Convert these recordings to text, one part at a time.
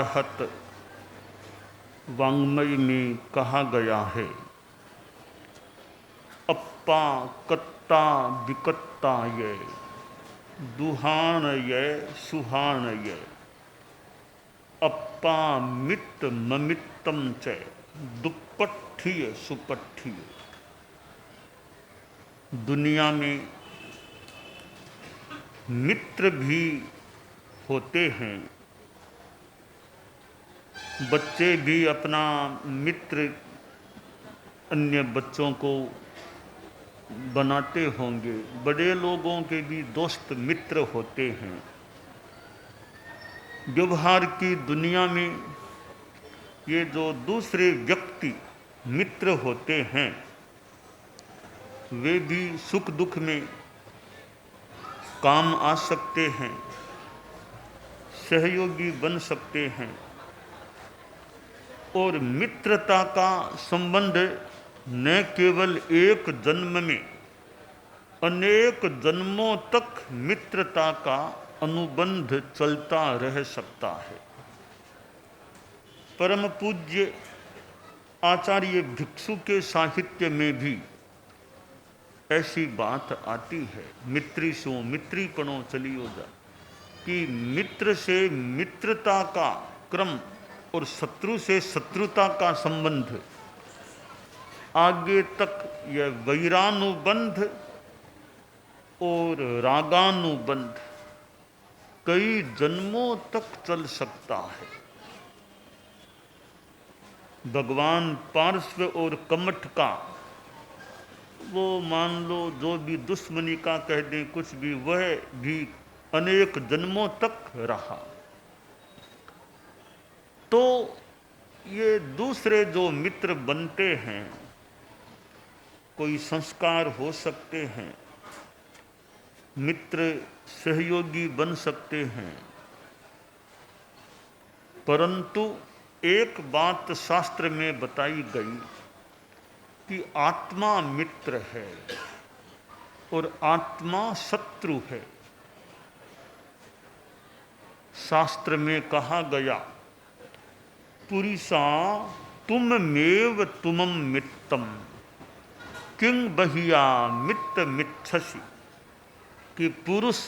चाहत वाङ्मय में कहा गया है। अप्पा कत्ता विकत्ता ये दुहान ये सुहान ये अप्पा मित्त ममित्तम च दुपट्ठीय सुपट्ठीय। दुनिया में मित्र भी होते हैं, बच्चे भी अपना मित्र अन्य बच्चों को बनाते होंगे, बड़े लोगों के भी दोस्त मित्र होते हैं। व्यवहार की दुनिया में ये जो दूसरे व्यक्ति मित्र होते हैं वे भी सुख दुख में काम आ सकते हैं, सहयोगी बन सकते हैं। और मित्रता का संबंध न केवल एक जन्म में, अनेक जन्मों तक मित्रता का अनुबंध चलता रह सकता है। परम पूज्य आचार्य भिक्षु के साहित्य में भी ऐसी बात आती है। मित्री सो मित्रीपणों चलियो जा, कि मित्र से मित्रता का क्रम और शत्रु से शत्रुता का संबंध आगे तक यह वैरानुबंध और रागानुबंध कई जन्मों तक चल सकता है। भगवान पार्श्व और कमठ का वो मान लो जो भी दुश्मनी का कह दें कुछ भी, वह भी अनेक जन्मों तक रहा। तो ये दूसरे जो मित्र बनते हैं, कोई संस्कार हो सकते हैं, मित्र सहयोगी बन सकते हैं, परंतु एक बात शास्त्र में बताई गई कि आत्मा मित्र है और आत्मा शत्रु है। शास्त्र में कहा गया, पुरुषा तुममेव तुमं मित्तम किं बहिया मित्त मिच्छसि, कि पुरुष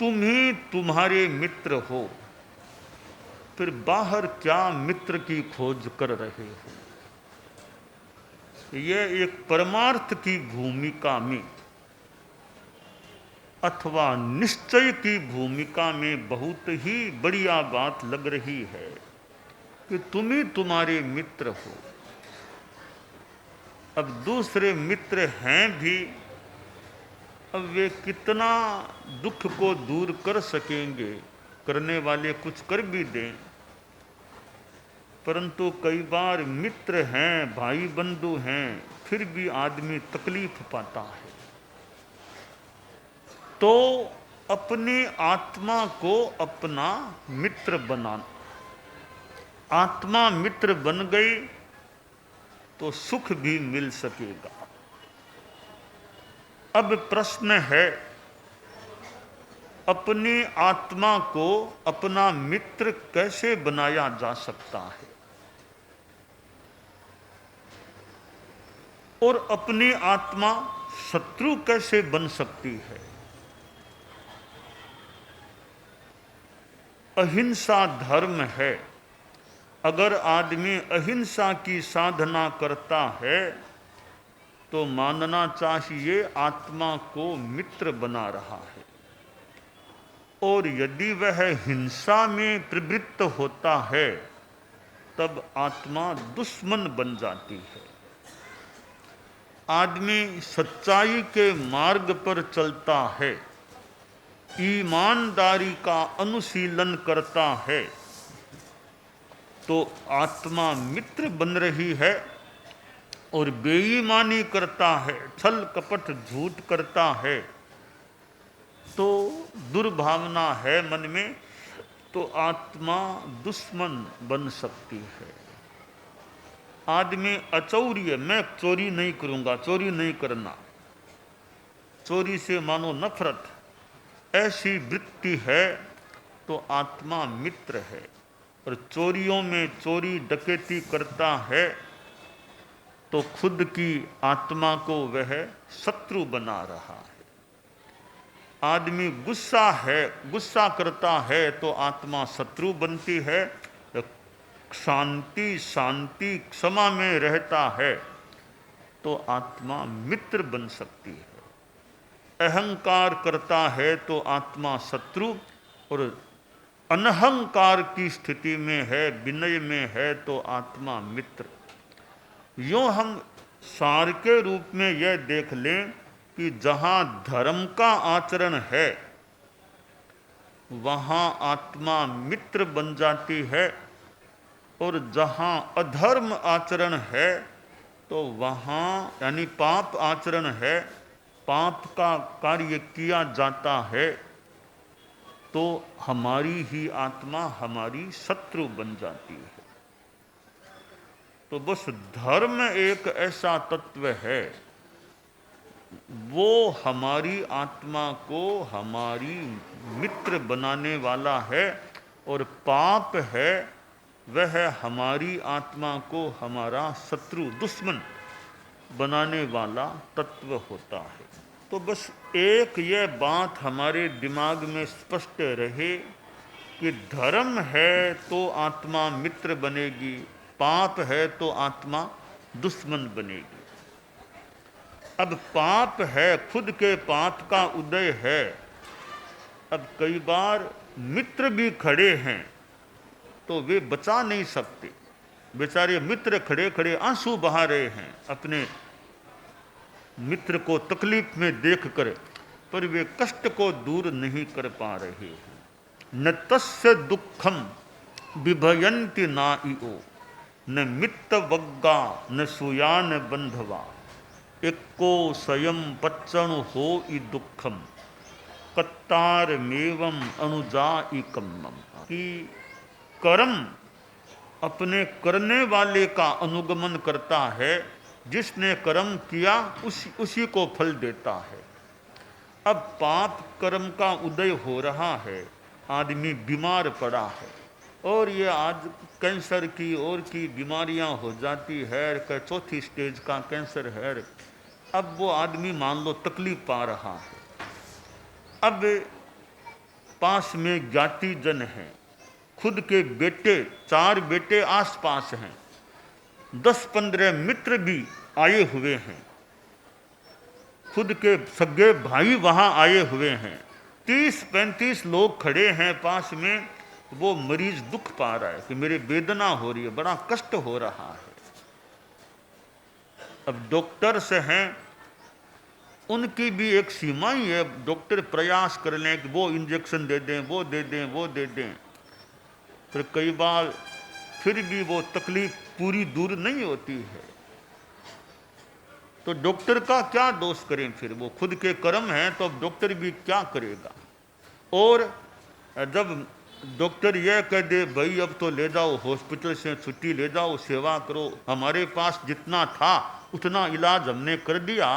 तुम ही तुम्हारे मित्र हो, फिर बाहर क्या मित्र की खोज कर रहे हो। यह एक परमार्थ की भूमिका में अथवा निश्चय की भूमिका में बहुत ही बढ़िया बात लग रही है कि तुम ही तुम्हारे मित्र हो। अब दूसरे मित्र हैं भी, अब वे कितना दुख को दूर कर सकेंगे, करने वाले कुछ कर भी दें, परंतु कई बार मित्र हैं, भाई बंधु हैं, फिर भी आदमी तकलीफ पाता है। तो अपनी आत्मा को अपना मित्र बनाना, आत्मा मित्र बन गई तो सुख भी मिल सकेगा। अब प्रश्न है, अपनी आत्मा को अपना मित्र कैसे बनाया जा सकता है और अपनी आत्मा शत्रु कैसे बन सकती है। अहिंसा धर्म है। अगर आदमी अहिंसा की साधना करता है तो मानना चाहिए आत्मा को मित्र बना रहा है। और यदि वह हिंसा में प्रवृत्त होता है तब आत्मा दुश्मन बन जाती है। आदमी सच्चाई के मार्ग पर चलता है, ईमानदारी का अनुशीलन करता है, तो आत्मा मित्र बन रही है। और बेईमानी करता है, छल कपट झूठ करता है, तो दुर्भावना है मन में, तो आत्मा दुश्मन बन सकती है। आदमी अचौर्य, मैं चोरी नहीं करूंगा, चोरी नहीं करना, चोरी से मानो नफरत, ऐसी वृत्ति है तो आत्मा मित्र है। और चोरियों में चोरी डकैती करता है तो खुद की आत्मा को वह शत्रु बना रहा है। आदमी गुस्सा करता है तो आत्मा शत्रु बनती है। शांति क्षमा में रहता है तो आत्मा मित्र बन सकती है। अहंकार करता है तो आत्मा शत्रु, और अनहंकार की स्थिति में है, विनय में है तो आत्मा मित्र। यूँ हम सार के रूप में यह देख लें कि जहाँ धर्म का आचरण है वहाँ आत्मा मित्र बन जाती है, और जहाँ अधर्म आचरण है तो वहाँ, यानी पाप आचरण है, पाप का कार्य किया जाता है तो हमारी ही आत्मा हमारी शत्रु बन जाती है। तो बस धर्म एक ऐसा तत्व है, वो हमारी आत्मा को हमारी मित्र बनाने वाला है, और पाप है वह हमारी आत्मा को हमारा शत्रु दुश्मन बनाने वाला तत्व होता है। तो बस एक यह बात हमारे दिमाग में स्पष्ट रहे कि धर्म है तो आत्मा मित्र बनेगी, पाप है तो आत्मा दुश्मन बनेगी। अब पाप है, खुद के पाप का उदय है। अब कई बार मित्र भी खड़े हैं तो वे बचा नहीं सकते, बेचारे मित्र खड़े खड़े आंसू बहा रहे हैं अपने मित्र को तकलीफ में देखकर, पर वे कष्ट को दूर नहीं कर पा रहे हैं। न तस्य दुखम विभयन्ति नाइओ, न मित्त वग्गा न सुयान बंधवा, एको स्वयं पच्चण हो ई दुखम कत्तार मेवम अनुजा ई कम्मम। कि कर्म अपने करने वाले का अनुगमन करता है, जिसने कर्म किया उसी को फल देता है। अब पाप कर्म का उदय हो रहा है, आदमी बीमार पड़ा है, और ये आज कैंसर की और की बीमारियां हो जाती है, चौथी स्टेज का कैंसर है। अब वो आदमी मान लो तकलीफ पा रहा है। अब पास में ज्ञाति जन है, खुद के बेटे, 4 बेटे आसपास हैं, 10-15 मित्र भी आए हुए हैं, खुद के सगे भाई वहां आए हुए हैं, 30-35 लोग खड़े हैं पास में। वो मरीज दुख पा रहा है कि मेरे वेदना हो रही है, बड़ा कष्ट हो रहा है। अब डॉक्टर से हैं, उनकी भी एक सीमा ही है। डॉक्टर प्रयास कर लें कि वो इंजेक्शन दे दें, वो दे दें, वो दे दें, पर कई बार फिर भी वो तकलीफ पूरी दूर नहीं होती है। तो डॉक्टर का क्या दोष करें, फिर वो खुद के कर्म हैं, तो अब डॉक्टर भी क्या करेगा। और जब डॉक्टर यह कह दे भाई अब तो ले जाओ हॉस्पिटल से छुट्टी ले जाओ, सेवा करो, हमारे पास जितना था उतना इलाज हमने कर दिया,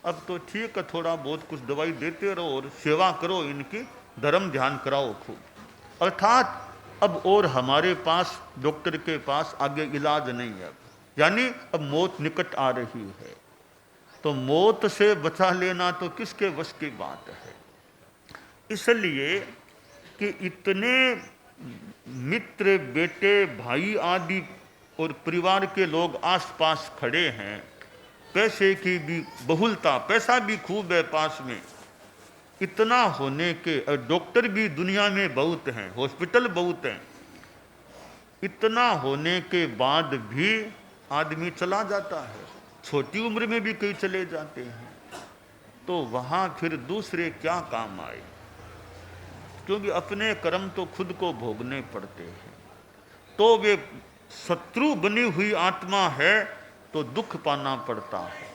अब तो ठीक है थोड़ा बहुत कुछ दवाई देते रहो और सेवा करो, इनकी धर्म ध्यान कराओ खूब, अर्थात अब और हमारे पास डॉक्टर के पास आगे इलाज नहीं है, यानी अब मौत निकट आ रही है। तो मौत से बचा लेना तो किसके वश की बात है। इसलिए कि इतने मित्र, बेटे, भाई आदि और परिवार के लोग आसपास खड़े हैं, पैसे की भी बहुलता, पैसा भी खूब है पास में, इतना होने के डॉक्टर भी दुनिया में बहुत हैं, हॉस्पिटल बहुत हैं, इतना होने के बाद भी आदमी चला जाता है, छोटी उम्र में भी कई चले जाते हैं। तो वहाँ फिर दूसरे क्या काम आए, क्योंकि अपने कर्म तो खुद को भोगने पड़ते हैं। तो वे शत्रु बनी हुई आत्मा है तो दुख पाना पड़ता है,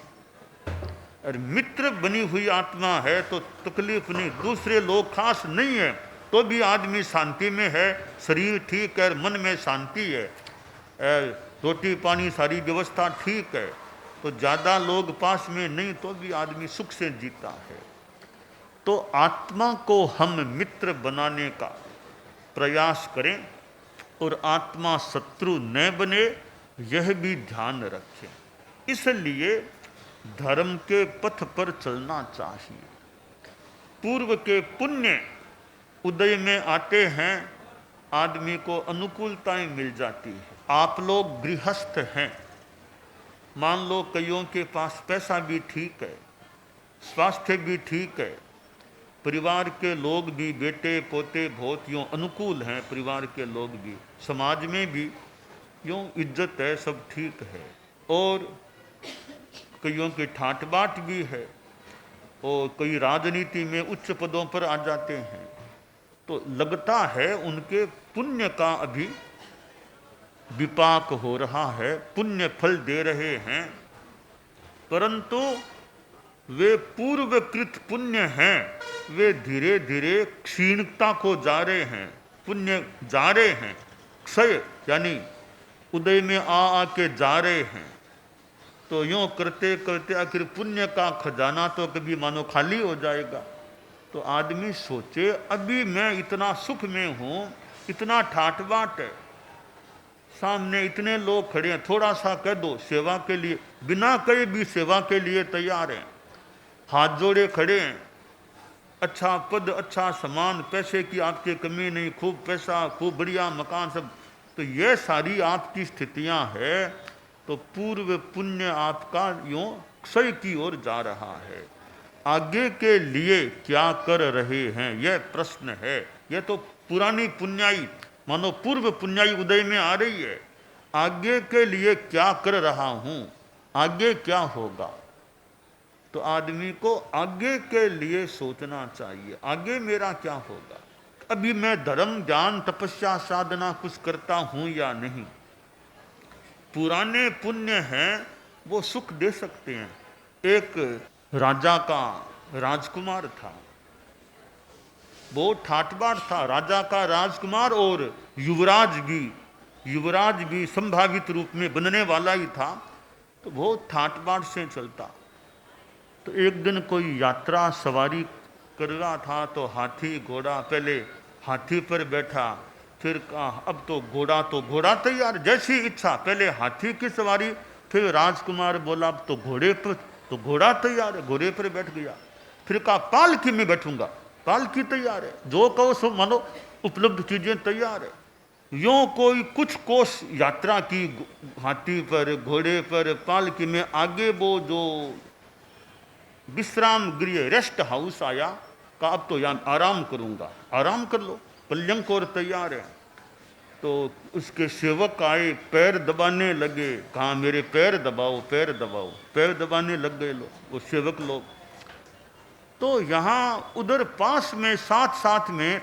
और मित्र बनी हुई आत्मा है तो तकलीफ नहीं। दूसरे लोग खास नहीं है तो भी आदमी शांति में है, शरीर ठीक है, मन में शांति है, रोटी पानी सारी व्यवस्था ठीक है, तो ज़्यादा लोग पास में नहीं तो भी आदमी सुख से जीता है। तो आत्मा को हम मित्र बनाने का प्रयास करें, और आत्मा शत्रु न बने, यह भी ध्यान रखें। इसलिए धर्म के पथ पर चलना चाहिए। पूर्व के पुण्य उदय में आते हैं, आदमी को अनुकूलताएं मिल जाती है। आप लोग गृहस्थ हैं, मान लो कईयों के पास पैसा भी ठीक है, स्वास्थ्य भी ठीक है, परिवार के लोग भी, बेटे पोते बहुत यूँ अनुकूल हैं, परिवार के लोग भी, समाज में भी यूँ इज्जत है, सब ठीक है, और कईयों की ठाट बाट भी है, और कई राजनीति में उच्च पदों पर आ जाते हैं, तो लगता है उनके पुण्य का अभी विपाक हो रहा है, पुण्य फल दे रहे हैं, परंतु वे पूर्वकृत पुण्य हैं, वे धीरे धीरे क्षीणता को जा रहे हैं, पुण्य जा रहे हैं, क्षय यानी उदय में आके जा रहे हैं। तो यूँ करते करते आखिर पुण्य का खजाना तो कभी मानो खाली हो जाएगा। तो आदमी सोचे अभी मैं इतना सुख में हूँ, इतना ठाट बाट है, सामने इतने लोग खड़े हैं, थोड़ा सा कह दो सेवा के लिए, बिना कहे भी सेवा के लिए तैयार हैं, हाथ जोड़े खड़े हैं, अच्छा पद, अच्छा सम्मान, पैसे की आपकी कमी नहीं, खूब पैसा, खूब बढ़िया मकान, सब। तो ये सारी आपकी स्थितियां है, तो पूर्व पुण्य आपका यूं क्षय की ओर जा रहा है। आगे के लिए क्या कर रहे हैं, यह प्रश्न है। यह तो पुरानी पुण्याई, मानो पूर्व पुण्याई उदय में आ रही है, आगे के लिए क्या कर रहा हूं, आगे क्या होगा। तो आदमी को आगे के लिए सोचना चाहिए, आगे मेरा क्या होगा, अभी मैं धर्म ज्ञान तपस्या साधना कुछ करता हूं या नहीं। पुराने पुण्य हैं वो सुख दे सकते हैं। एक राजा का राजकुमार था, बहुत ठाटबाट था, राजा का राजकुमार और युवराज भी संभावित रूप में बनने वाला ही था, तो बहुत ठाटबाट से चलता। तो एक दिन कोई यात्रा सवारी कर रहा था, तो हाथी घोड़ा, पहले हाथी पर बैठा, फिर कहा अब तो घोड़ा तैयार, जैसी इच्छा, पहले हाथी की सवारी, फिर राजकुमार बोला अब तो घोड़े पर, तो घोड़ा तैयार है, घोड़े पर बैठ गया। फिर कहा पालकी में बैठूंगा, पालकी तैयार है, जो कहो सो मानो, उपलब्ध चीजें तैयार है। यूं कोई कुछ कोस यात्रा की, हाथी पर, घोड़े पर, पालकी में, आगे वो जो विश्राम गृह रेस्ट हाउस आया, कहा अब तो यहाँ आराम करूंगा, आराम कर लो, पलंग और तैयार है। तो उसके सेवक आए, पैर दबाने लगे, कहा मेरे पैर दबाओ, पैर दबाओ, पैर दबाने लग गए लोग, वो सेवक लोग। तो यहाँ उधर पास में साथ साथ में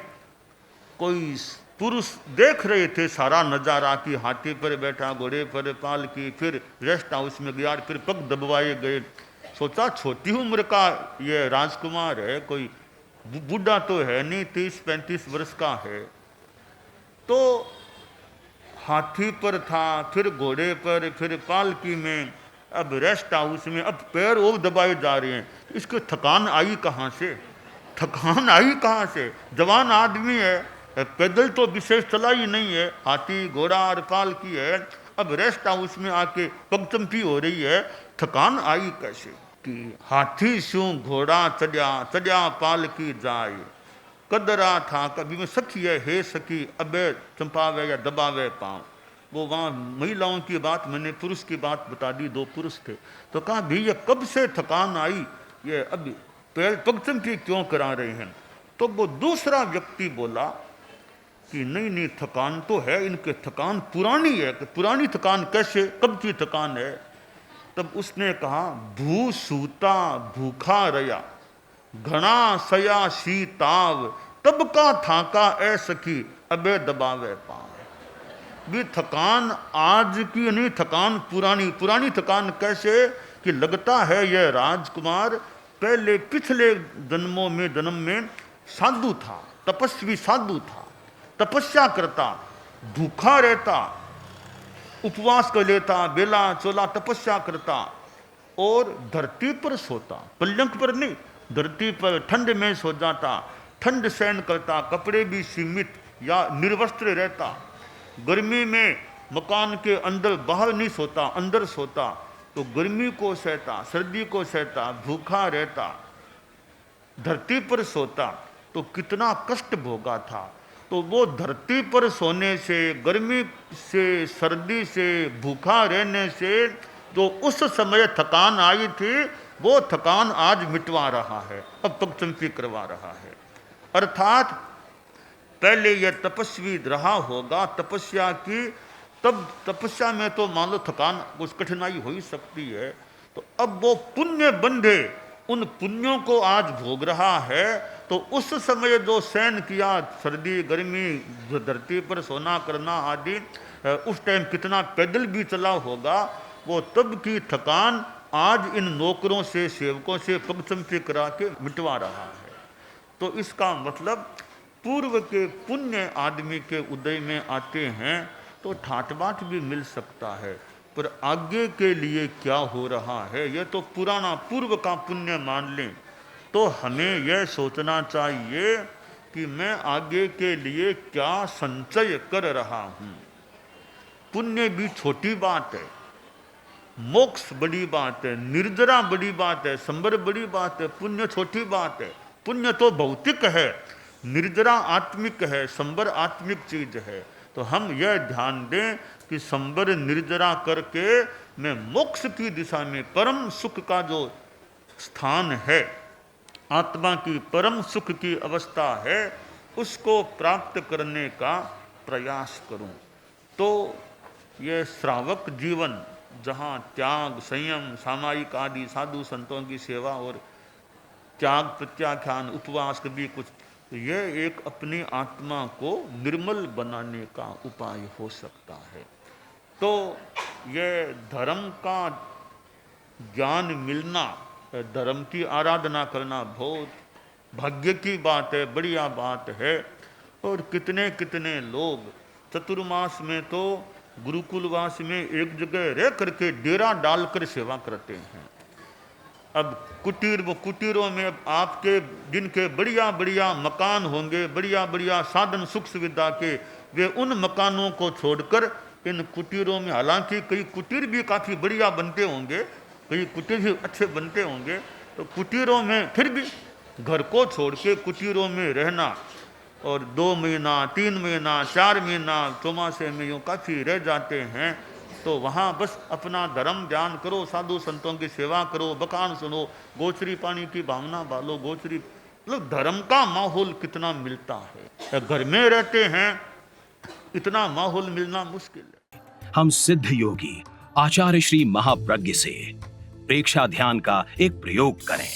कोई पुरुष देख रहे थे सारा नजारा, कि हाथी पर बैठा, घोड़े पर पालकी, फिर रेस्ट हाउस में गया, फिर पग दबवाए गए। सोचा छोटी उम्र का ये राजकुमार है, कोई बूढ़ा तो है नहीं, 30-35 वर्ष का है। तो हाथी पर था, फिर घोड़े पर, फिर पालकी में, अब रेस्ट हाउस में, अब पैर और दबाए जा रहे हैं। इसको थकान आई कहाँ से, थकान आई कहाँ से, जवान आदमी है, पैदल तो विशेष चला ही नहीं है, हाथी घोड़ा और पालकी है, अब रेस्ट हाउस में आके पगचंपी हो रही है, थकान आई कैसे। कि हाथी शू घोड़ा चढ़िया पालकी जाए, कदरा था कभी में सखी है, हे सखी अबे चंपावे या दबावे पाँव। वो वहाँ महिलाओं की बात, मैंने पुरुष की बात बता दी, 2 पुरुष थे। तो कहा भी ये कब से थकान आई, ये अब पैर पगचंपी क्यों करा रहे हैं। तो वो दूसरा व्यक्ति बोला कि नहीं थकान तो है, इनके थकान पुरानी है। कि पुरानी थकान कैसे, कब की थकान है। तब उसने कहा भू सूता भूखा रया, घना सया शीताव, तब का थाका ऐ सखी अबे दबावे पाँव। भी थकान आज की नहीं, थकान पुरानी थकान कैसे, कि लगता है यह राजकुमार पहले पिछले जन्म में साधु था, तपस्वी साधु था, तपस्या करता, भूखा रहता, उपवास कर लेता, बेला चोला तपस्या करता, और धरती पर सोता, पलंग पर नहीं, धरती पर ठंड में सो जाता, ठंड सहन करता, कपड़े भी सीमित या निर्वस्त्र रहता, गर्मी में मकान के अंदर बाहर नहीं सोता, अंदर सोता, तो गर्मी को सहता, सर्दी को सहता, भूखा रहता, धरती पर सोता तो कितना कष्ट भोगा था। तो वो धरती पर सोने से, गर्मी से, सर्दी से, भूखा रहने से जो उस समय थकान आई थी, वो थकान आज मिटवा रहा है, अब पगचंपी करवा रहा है। अर्थात पहले यह तपस्वी रहा होगा तपस्या की, तब तपस्या में तो मान लो थकान कुछ कठिनाई हो ही सकती है, तो अब वो पुण्य बंधे उन पुण्यों को आज भोग रहा है। तो उस समय जो सहन किया, सर्दी गर्मी, जो धरती पर सोना करना आदि, उस टाइम कितना पैदल भी चला होगा, वो तब की थकान आज इन नौकरों से, सेवकों से पगचंपी करा के मिटवा रहा है। तो इसका मतलब पूर्व के पुण्य आदमी के उदय में आते हैं तो ठाट बाट भी मिल सकता है, पर आगे के लिए क्या हो रहा है यह तो पुराना पूर्व का पुण्य मान लें। तो हमें यह सोचना चाहिए कि मैं आगे के लिए क्या संचय कर रहा हूँ। पुण्य भी छोटी बात है, मोक्ष बड़ी बात है, निर्जरा बड़ी बात है, संबर बड़ी बात है, पुण्य छोटी बात है। पुण्य तो भौतिक है, निर्जरा आत्मिक है, संबर आत्मिक चीज है। तो हम यह ध्यान दें कि संबर निर्जरा करके मैं मोक्ष की दिशा में, परम सुख का जो स्थान है, आत्मा की परम सुख की अवस्था है, उसको प्राप्त करने का प्रयास करूं। तो ये श्रावक जीवन, जहाँ त्याग, संयम, सामायिक आदि साधु संतों की सेवा और त्याग, प्रत्याख्यान, उपवास कभी कुछ, तो यह एक अपनी आत्मा को निर्मल बनाने का उपाय हो सकता है। तो यह धर्म का ज्ञान मिलना, धर्म की आराधना करना बहुत भाग्य की बात है, बढ़िया बात है। और कितने कितने लोग चतुर्मास में तो गुरुकुलवास में एक जगह रह करके डेरा डालकर सेवा करते हैं। अब कुटीर, वो कुटीरों में आपके जिनके बढ़िया बढ़िया मकान होंगे, बढ़िया बढ़िया साधन सुख सुविधा के, वे उन मकानों को छोड़कर इन कुटीरों में, हालांकि कई कुटीर भी काफ़ी बढ़िया बनते होंगे, कई कुटीर भी अच्छे बनते होंगे, तो कुटीरों में फिर भी घर को छोड़ के कुटीरों में रहना, और 2 महीना, 3 महीना, 4 महीना चौमासे में यूँ काफ़ी रह जाते हैं। तो वहाँ बस अपना धर्म ध्यान करो, साधु संतों की सेवा करो, बखान सुनो, गोचरी पानी की भावना बालो, गोचरी, मतलब धर्म का माहौल कितना मिलता है। घर में रहते हैं, इतना माहौल मिलना मुश्किल है। हम सिद्ध योगी आचार्य श्री महाप्रज्ञ से प्रेक्षा ध्यान का एक प्रयोग करें।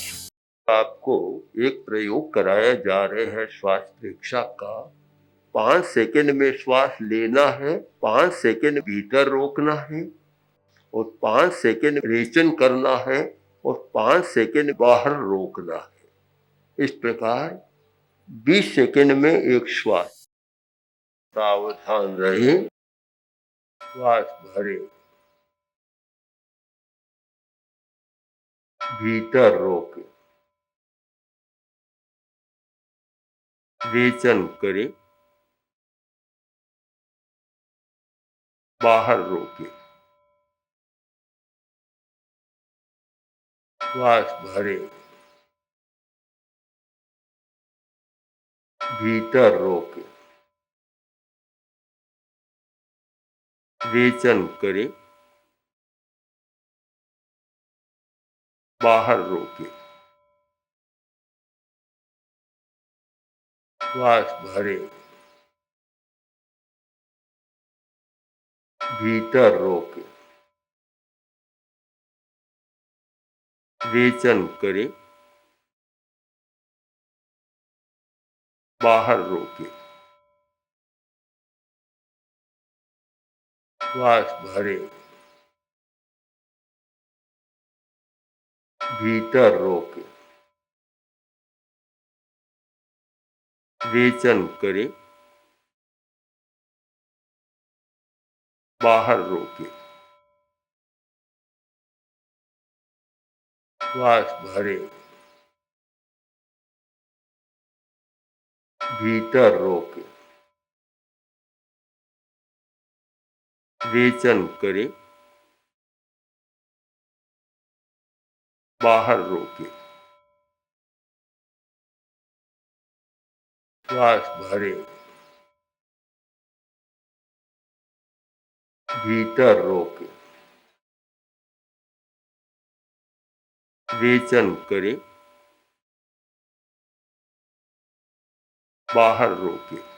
आपको एक प्रयोग कराया जा रहे हैं श्वास प्रेक्षा का। 5 सेकंड में श्वास लेना है, 5 सेकंड भीतर रोकना है और 5 सेकंड रेचन करना है और 5 सेकंड बाहर रोकना है। इस प्रकार 20 सेकंड में एक श्वास। सावधान रहे, श्वास भरे, भीतर रोके, रेचन करें, बाहर रोके, श्वास भरे, भीतर रोके, रेचन करें, बाहर रोके, श्वास भरे, भीतर रोके, रेचन करें, बाहर रोके, श्वास भरे, भीतर रोके, रेचन करें, बाहर रोके, श्वास भरे, भीतर रोके, रेचन करें, बाहर रोकें, श्वास भरें, भीतर रोकें, रेचन करें, बाहर रोकें,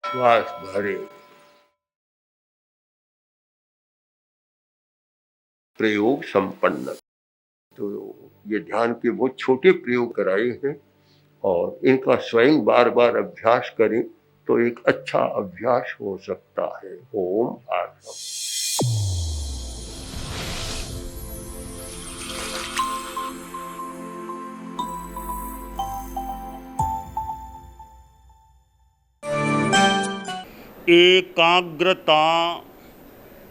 श्वास भरें। प्रयोग संपन्न। तो ये ध्यान के बहुत छोटे प्रयोग कराए हैं और इनका स्वयं बार बार अभ्यास करें तो एक अच्छा अभ्यास हो सकता है। ओम आर्षम। एकाग्रता,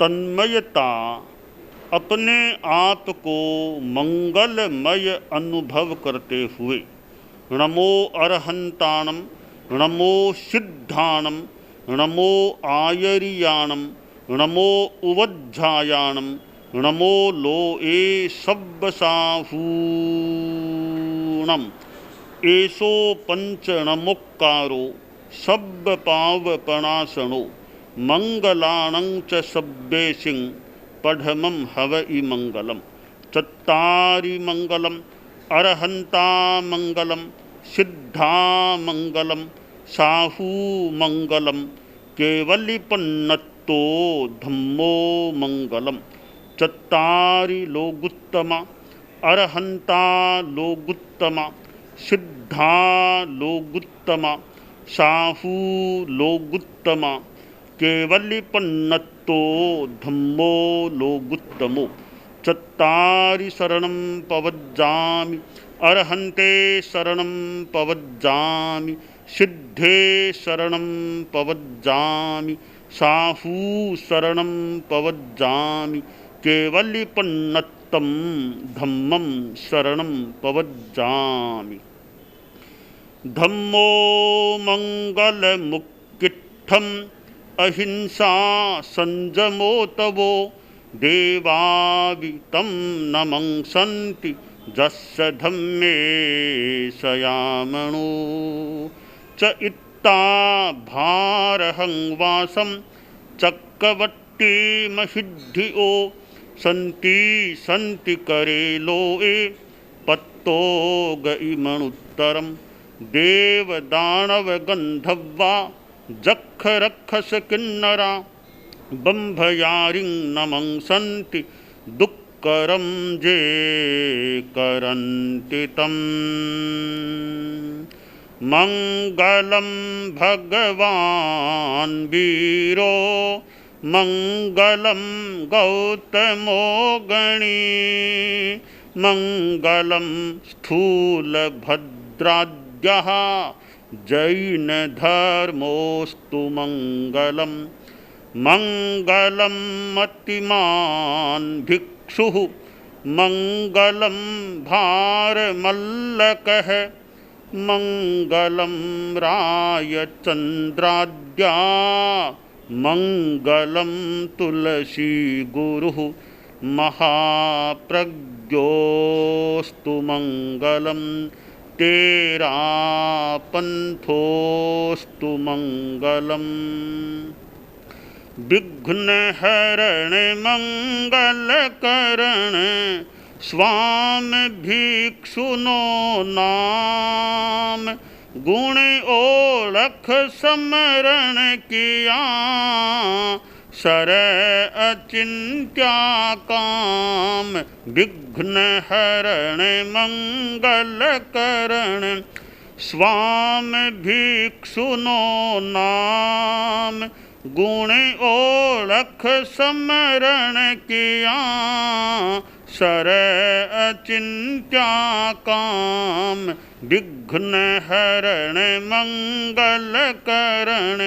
तन्मयता, अपने आप को मंगलमय अनुभव करते हुए नमो अरहंताणम, नमो सिद्धाणम, नमो आयरियाणम, नमो उवज्झायाणम, नमो लोए सब्बसाहूणम, एसो पंचनमुक्कारो सब्ब पावपणासनो मंगलाणं च सब्बेसिं पढ़मं हवइ मंगलम। चत्तारि मंगलम, अरहंता मंगलम, सिद्धा मंगलम, साहू मंगलम, केवलिपन्नत्तो धम्मो मंगलम। चत्तारि लोगुत्तमा, अरहंता लोगुत्तमा, सिद्धा लोगुत्तमा, साहू लोगुत्तमा, केवलिपन्नत्तो धम्मो लोगुत्तमो। चत्तारि शरणं पवज्जामि, अरहन्ते शरणं पवज्जामि, सिद्धे शरणं पवज्जामि, साहू शरणं पवज्जामि, केवलिपन्नत्तं धम्मं शरणं पवज्जामि। धम्मो मंगलमुक्किट्ठम् अहिंसा संजमो तवो देवावितं नमंसन्ति जस्य धम्मे सयामणो। च इत्ता भारहं वासं चक्रवट्टिमहिद्धियो सन्ति सन्ति करे लोए पत्तो गइमणुत्तरम्। देवदानव गंधर्वा जख रक्षस किन्नरा बंभयारिं नमंसन्ति दुक्करं जे करन्ति तम्। मंगलं भगवान् वीरो मंगलं गौतमो गणी मंगलं स्थूलभद्राद्यः जैनधर्मोऽस्तु मंगलम्। मंगलं मतिमान् भिक्षुः मंगलं भारमल्लकः मंगलं रायचन्द्राद्या मंगलं तुलसी गुरुः महाप्रज्ञोऽस्तु मंगलम्। तेरा पंथोऽस्तु मंगलम्। विघ्नहरण मंगलकरण स्वामी भिक्षुनो नाम गुण ओळख समरण किया सर अचिंत्या काम। विघ्नहरण मंगलकरण स्वामी भिक्षुनो नाम गुण ओळख समरण किया सर अचिंत्या काम। विघ्नहरण मंगलकरण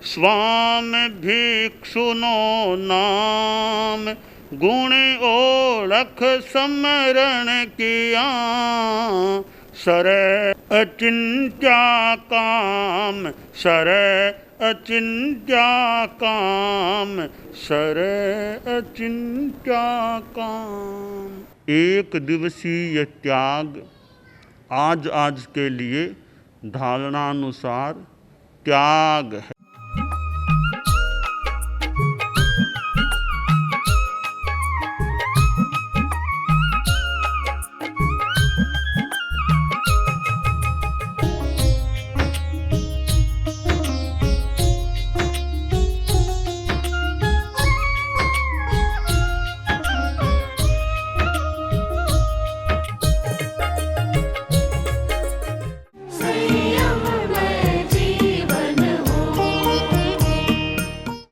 स्वामी भिक्षुनो नाम गुण ओळख समरण किया सर अचिंत्या काम, सर अचिंत्या काम, सर अचिंत्या काम। एक दिवसीय त्याग आज आज के लिए धारणानुसार त्याग है।